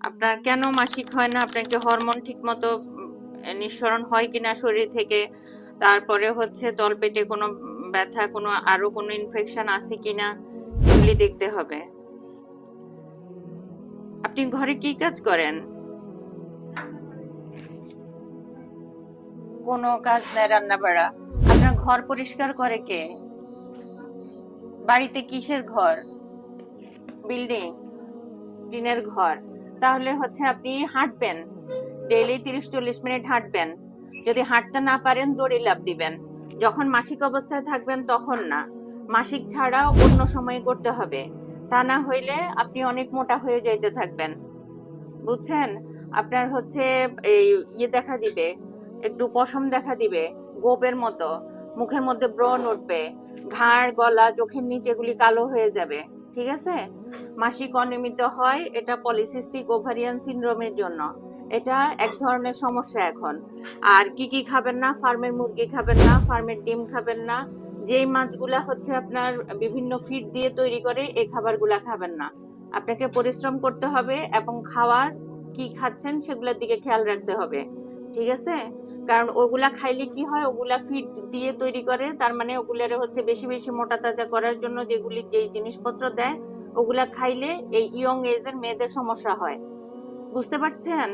আপনার কেন মাসিক হয় না? আপনার কি হরমোন ঠিক মতো নিঃসরণ হয় কিনা শরীর থেকে? তারপরে হচ্ছে তলপেটে কোনো ব্যথা, কোনো আরো কোনো ইনফেকশন আছে কিনা, এগুলি দেখতে হবে। আপনি ঘরে কি কাজ করেন? কোনো কাজ নাই, রান্না বাড়া। আপনার ঘর পরিষ্কার করে কে? বাড়িতে কিসের ঘর? বিল্ডিং? টিনের ঘর? তাহলে হচ্ছে আপনি হাঁটবেন, ডেইলি 30-40 মিনিট হাঁটবেন। যদি হাঁটতে না পারেন দড়ি লাফ দিবেন। যখন মাসিক অবস্থায় থাকবেন তখন না, মাসিক ছাড়া অন্য সময় করতে হবে। তা না হইলে আপনি অনেক মোটা হয়ে যাইতে থাকবেন, বুঝছেন? আপনার হচ্ছে এই দেখা দিবে, একটু পশম দেখা দিবে, গোপের মতো। মুখের মধ্যে ব্রণ উঠবে, ঘাড়, গলা, চোখের নিচে এগুলি কালো হয়ে যাবে। ঠিক আছে? মাসিক অনিয়মিত হয়, এটা পলিসিস্টিক ওভারিয়ান সিনড্রোমের জন্য। এটা এক ধরনের সমস্যা এখন। আর কি কি খাবেন না? ফার্মের মুরগি খাবেন না, ফার্মের ডিম খাবেন না, যেই মাছগুলা হচ্ছে আপনার বিভিন্ন ফিড দিয়ে তৈরি করে এই খাবারগুলা খাবেন না। আপনাকে পরিশ্রম করতে হবে এবং খাওয়ার কি খাচ্ছেন সেগুলোর দিকে খেয়াল রাখতে হবে। ঠিক আছে? কারণ ওগুলা খাইলে কি হয়, ওগুলা ফিড দিয়ে তৈরি করে, তার মানে ওগুলারে হচ্ছে বেশি বেশি মোটা তাজা করার জন্য যেগুলি যেই জিনিসপত্র দেয়, ওগুলা খাইলে এই ইয়ং এজের মেয়েদের সমস্যা হয়। বুঝতে পারছেন?